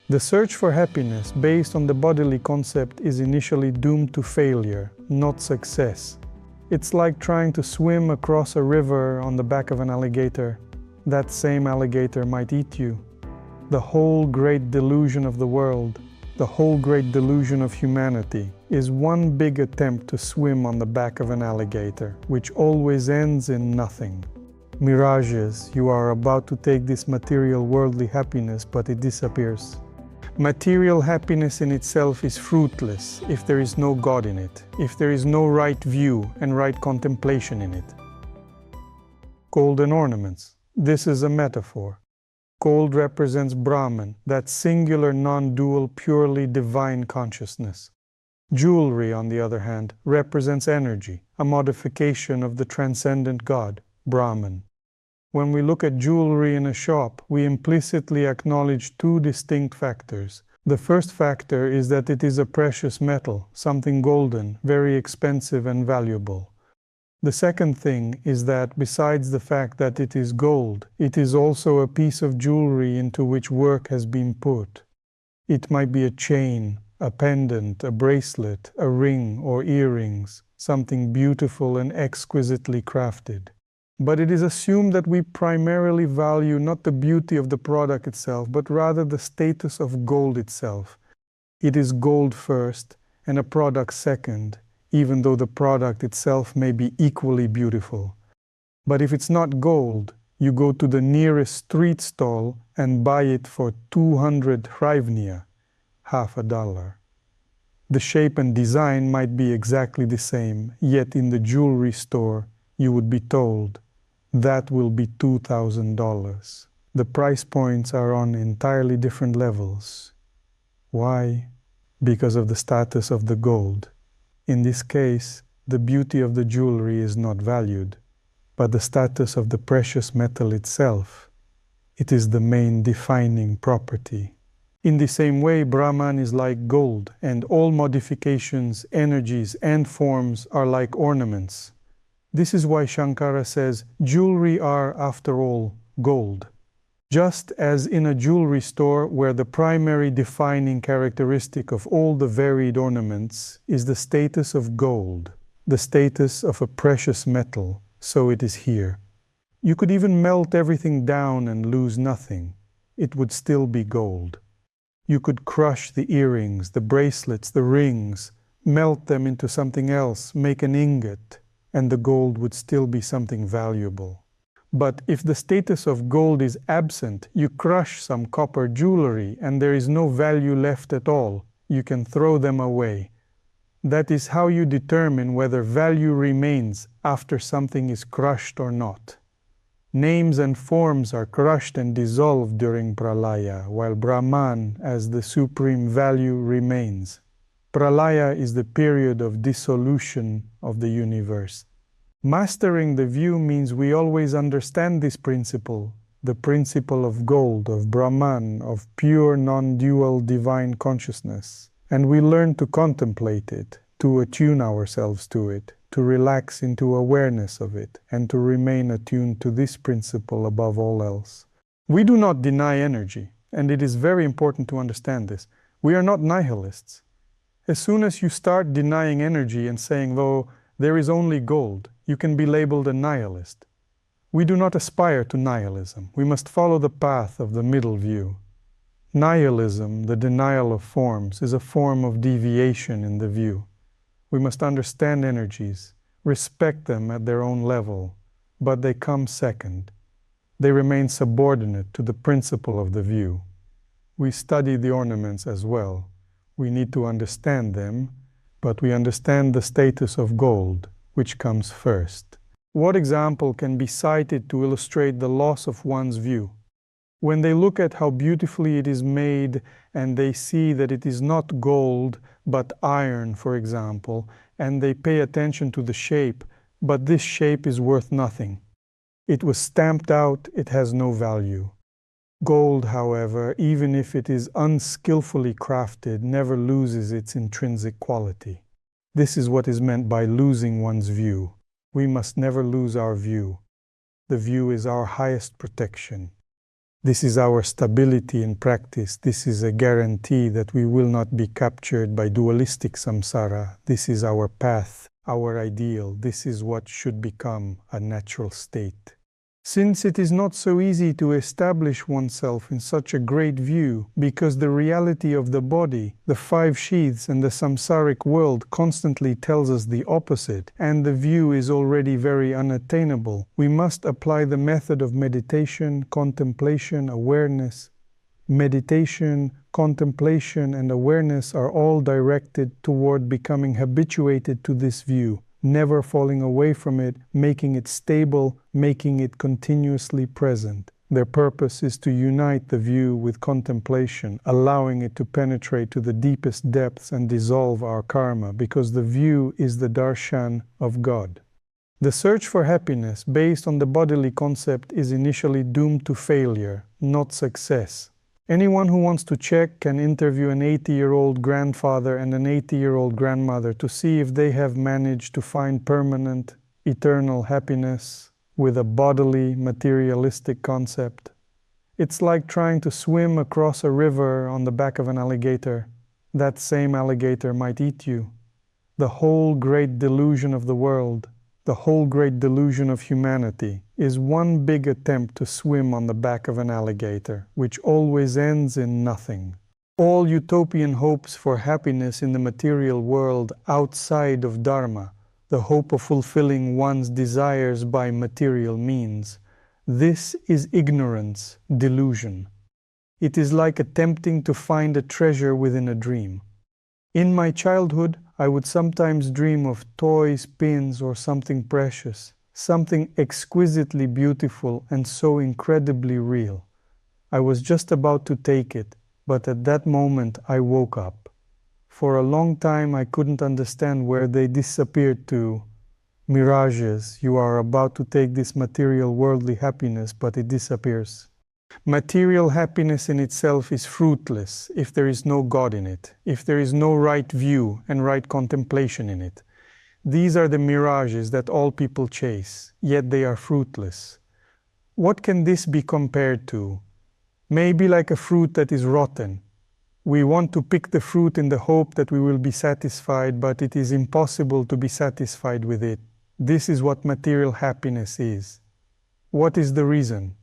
The search for happiness based on the bodily concept is initially doomed to failure, not success. It's like trying to swim across a river on the back of an alligator. That same alligator might eat you. The whole great delusion of the world, the whole great delusion of humanity, is one big attempt to swim on the back of an alligator, which always ends in nothing. Mirages, you are about to take this material worldly happiness, but it disappears. Material happiness in itself is fruitless if there is no God in it, if there is no right view and right contemplation in it. Golden ornaments. This is a metaphor. Gold represents Brahman, that singular non-dual, purely divine consciousness. Jewelry, on the other hand, represents energy, a modification of the transcendent God, Brahman. When we look at jewelry in a shop, we implicitly acknowledge two distinct factors. The first factor is that it is a precious metal, something golden, very expensive and valuable. The second thing is that, besides the fact that it is gold, it is also a piece of jewelry into which work has been put. It might be a chain, a pendant, a bracelet, a ring or earrings, something beautiful and exquisitely crafted. But it is assumed that we primarily value not the beauty of the product itself, but rather the status of gold itself. It is gold first and a product second, even though the product itself may be equally beautiful. But if it's not gold, you go to the nearest street stall and buy it for 200 hryvnia, $50. The shape and design might be exactly the same, yet in the jewelry store you would be told, that will be $2,000. The price points are on entirely different levels. Why? Because of the status of the gold. In this case, the beauty of the jewelry is not valued, but the status of the precious metal itself. It is the main defining property. In the same way, Brahman is like gold, and all modifications, energies, and forms are like ornaments. This is why Shankara says, jewelry are, after all, gold. Just as in a jewelry store where the primary defining characteristic of all the varied ornaments is the status of gold, the status of a precious metal, so it is here. You could even melt everything down and lose nothing. It would still be gold. You could crush the earrings, the bracelets, the rings, melt them into something else, make an ingot, and the gold would still be something valuable. But if the status of gold is absent, you crush some copper jewelry and there is no value left at all. You can throw them away. That is how you determine whether value remains after something is crushed or not. Names and forms are crushed and dissolved during pralaya, while Brahman, as the supreme value, remains. Pralaya is the period of dissolution of the universe. Mastering the view means we always understand this principle, the principle of gold, of Brahman, of pure non-dual divine consciousness. And we learn to contemplate it, to attune ourselves to it, to relax into awareness of it, and to remain attuned to this principle above all else. We do not deny energy, and it is very important to understand this. We are not nihilists. As soon as you start denying energy and saying, though, there is only gold, you can be labeled a nihilist. We do not aspire to nihilism. We must follow the path of the middle view. Nihilism, the denial of forms, is a form of deviation in the view. We must understand energies, respect them at their own level, but they come second. They remain subordinate to the principle of the view. We study the ornaments as well. We need to understand them, but we understand the status of gold, which comes first. What example can be cited to illustrate the loss of one's view? When they look at how beautifully it is made and they see that it is not gold but iron, for example, and they pay attention to the shape, but this shape is worth nothing. It was stamped out, it has no value. Gold, however, even if it is unskillfully crafted, never loses its intrinsic quality. This is what is meant by losing one's view. We must never lose our view. The view is our highest protection. This is our stability in practice. This is a guarantee that we will not be captured by dualistic samsara. This is our path, our ideal. This is what should become a natural state. Since it is not so easy to establish oneself in such a great view, because the reality of the body, the five sheaths and the samsaric world constantly tells us the opposite, and the view is already very unattainable, we must apply the method of meditation, contemplation, awareness. Meditation, contemplation, and awareness are all directed toward becoming habituated to this view, never falling away from it, making it stable, making it continuously present. Their purpose is to unite the view with contemplation, allowing it to penetrate to the deepest depths and dissolve our karma, because the view is the darshan of God. The search for happiness based on the bodily concept is initially doomed to failure, not success. Anyone who wants to check can interview an 80-year-old grandfather and an 80-year-old grandmother to see if they have managed to find permanent, eternal happiness with a bodily, materialistic concept. It's like trying to swim across a river on the back of an alligator. That same alligator might eat you. The whole great delusion of the world, the whole great delusion of humanity, is one big attempt to swim on the back of an alligator, which always ends in nothing. All utopian hopes for happiness in the material world outside of Dharma, the hope of fulfilling one's desires by material means, this is ignorance, delusion. It is like attempting to find a treasure within a dream. In my childhood, I would sometimes dream of toys, pins, or something precious, something exquisitely beautiful and so incredibly real. I was just about to take it, but at that moment I woke up. For a long time I couldn't understand where they disappeared to. Mirages, you are about to take this material worldly happiness, but it disappears. Material happiness in itself is fruitless if there is no God in it, if there is no right view and right contemplation in it. These are the mirages that all people chase, yet they are fruitless. What can this be compared to? Maybe like a fruit that is rotten. We want to pick the fruit in the hope that we will be satisfied, but it is impossible to be satisfied with it. This is what material happiness is. What is the reason?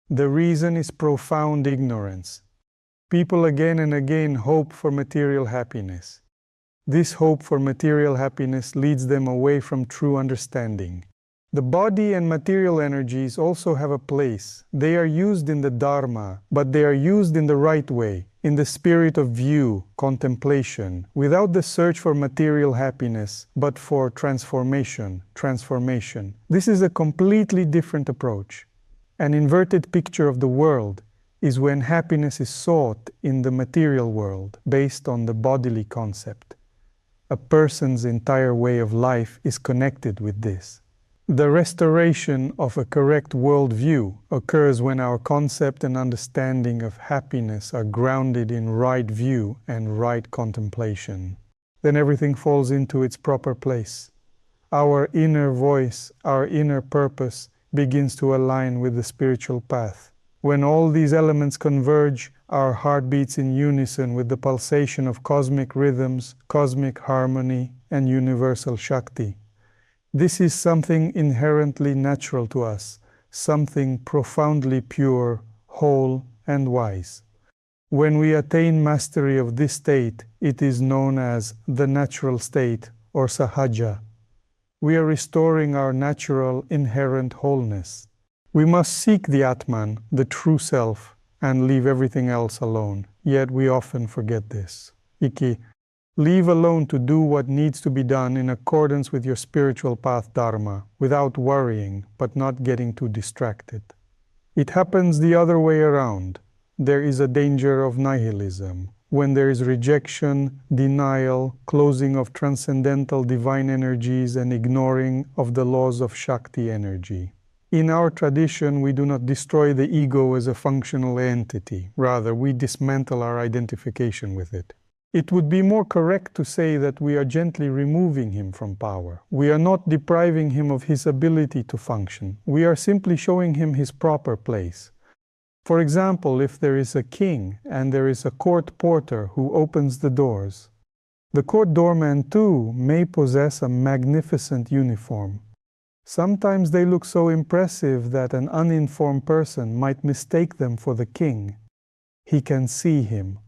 The reason is profound ignorance. People again and again hope for material happiness. This hope for material happiness leads them away from true understanding. The body and material energies also have a place. They are used in the Dharma, but they are used in the right way, in the spirit of view, contemplation, without the search for material happiness, but for transformation. This is a completely different approach. An inverted picture of the world is when happiness is sought in the material world based on the bodily concept. A person's entire way of life is connected with this. The restoration of a correct worldview occurs when our concept and understanding of happiness are grounded in right view and right contemplation. Then everything falls into its proper place. Our inner voice, our inner purpose begins to align with the spiritual path. When all these elements converge, our heart beats in unison with the pulsation of cosmic rhythms, cosmic harmony, and universal Shakti. This is something inherently natural to us, something profoundly pure, whole, and wise. When we attain mastery of this state, it is known as the natural state or sahaja. We are restoring our natural, inherent wholeness. We must seek the Atman, the true self, and leave everything else alone. Yet we often forget this. Iki, leave alone to do what needs to be done in accordance with your spiritual path Dharma, without worrying, but not getting too distracted. It happens the other way around. There is a danger of nihilism, when there is rejection, denial, closing of transcendental divine energies, and ignoring of the laws of Shakti energy. In our tradition, we do not destroy the ego as a functional entity. Rather, we dismantle our identification with it. It would be more correct to say that we are gently removing him from power. We are not depriving him of his ability to function. We are simply showing him his proper place. For example, if there is a king and there is a court porter who opens the doors, the court doorman too may possess a magnificent uniform. Sometimes they look so impressive that an uninformed person might mistake them for the king. He can see him.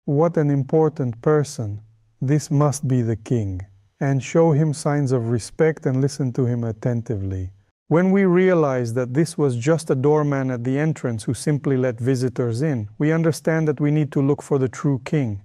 What an important person! This must be the king. And show him signs of respect and listen to him attentively. When we realize that this was just a doorman at the entrance who simply let visitors in, we understand that we need to look for the true king.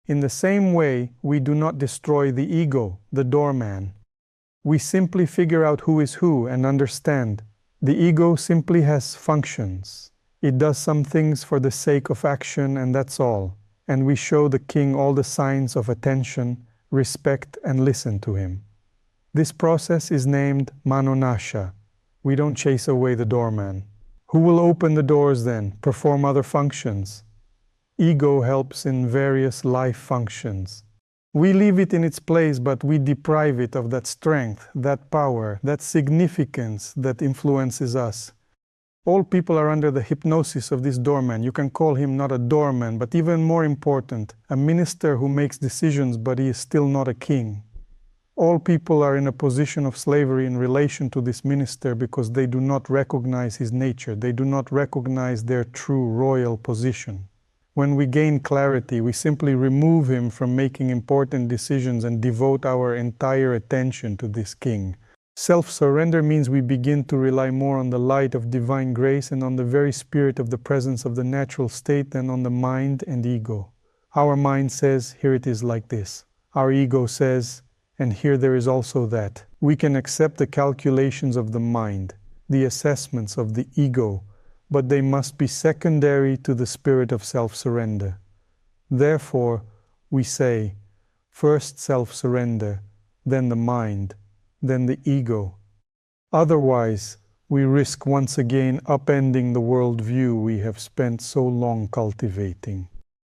In the same way, we do not destroy the ego, the doorman. We simply figure out who is who and understand. The ego simply has functions. It does some things for the sake of action and that's all. And we show the king all the signs of attention, respect and listen to him. This process is named manonasha. We don't chase away the doorman. Who will open the doors then, perform other functions? Ego helps in various life functions. We leave it in its place, but we deprive it of that strength, that power, that significance that influences us. All people are under the hypnosis of this doorman. You can call him not a doorman, but even more important, a minister who makes decisions, but he is still not a king. All people are in a position of slavery in relation to this minister because they do not recognize his nature. They do not recognize their true royal position. When we gain clarity, we simply remove him from making important decisions and devote our entire attention to this king. Self-surrender means we begin to rely more on the light of divine grace and on the very spirit of the presence of the natural state than on the mind and ego. Our mind says, here it is like this. Our ego says, and here there is also that. We can accept the calculations of the mind, the assessments of the ego, but they must be secondary to the spirit of self-surrender. Therefore, we say, first self-surrender, then the mind, then the ego. Otherwise, we risk once again upending the worldview we have spent so long cultivating.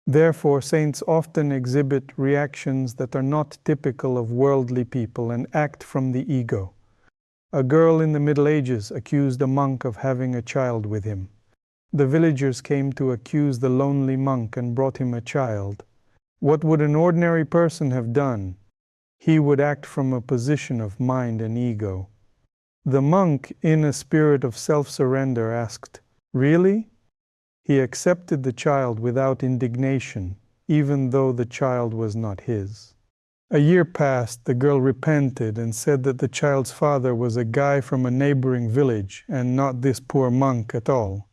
Therefore, saints often exhibit reactions that are not typical of worldly people and act from the ego. A girl in the Middle Ages accused a monk of having a child with him. The villagers came to accuse the lonely monk and brought him a child. What would an ordinary person have done? He would act from a position of mind and ego. The monk, in a spirit of self-surrender, asked, "Really?" He accepted the child without indignation, even though the child was not his. A year passed, the girl repented and said that the child's father was a guy from a neighboring village and not this poor monk at all.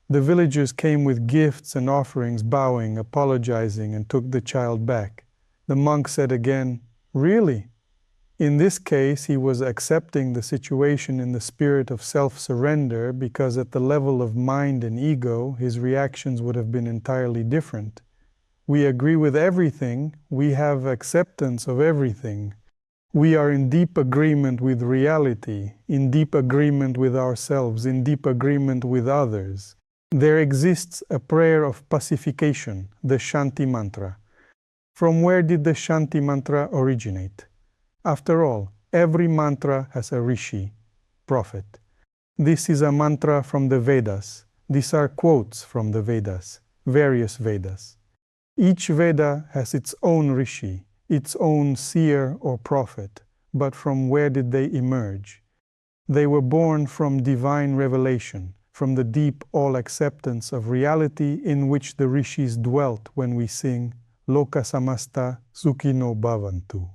The villagers came with gifts and offerings, bowing, apologizing, and took the child back. The monk said again, "Really?" In this case, he was accepting the situation in the spirit of self-surrender because at the level of mind and ego, his reactions would have been entirely different. We agree with everything, we have acceptance of everything. We are in deep agreement with reality, in deep agreement with ourselves, in deep agreement with others. There exists a prayer of pacification, the Shanti mantra. From where did the Shanti mantra originate? After all, every mantra has a rishi, prophet. This is a mantra from the Vedas. These are quotes from the Vedas, various Vedas. Each Veda has its own rishi, its own seer or prophet, but from where did they emerge? They were born from divine revelation, from the deep all-acceptance of reality in which the rishis dwelt when we sing Loka Samasta Sukhino Bhavantu.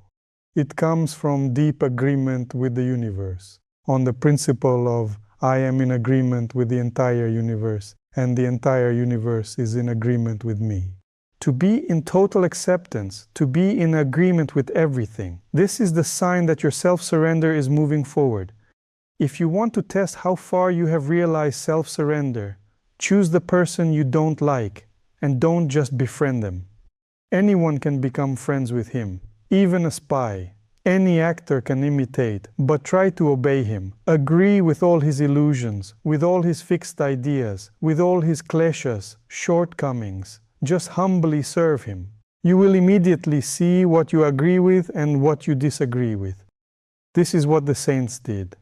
It comes from deep agreement with the universe, on the principle of I am in agreement with the entire universe, and the entire universe is in agreement with me. To be in total acceptance, to be in agreement with everything. This is the sign that your self-surrender is moving forward. If you want to test how far you have realized self-surrender, choose the person you don't like and don't just befriend them. Anyone can become friends with him, even a spy. Any actor can imitate, but try to obey him. Agree with all his illusions, with all his fixed ideas, with all his kleshas, shortcomings. Just humbly serve him. You will immediately see what you agree with and what you disagree with. This is what the saints did.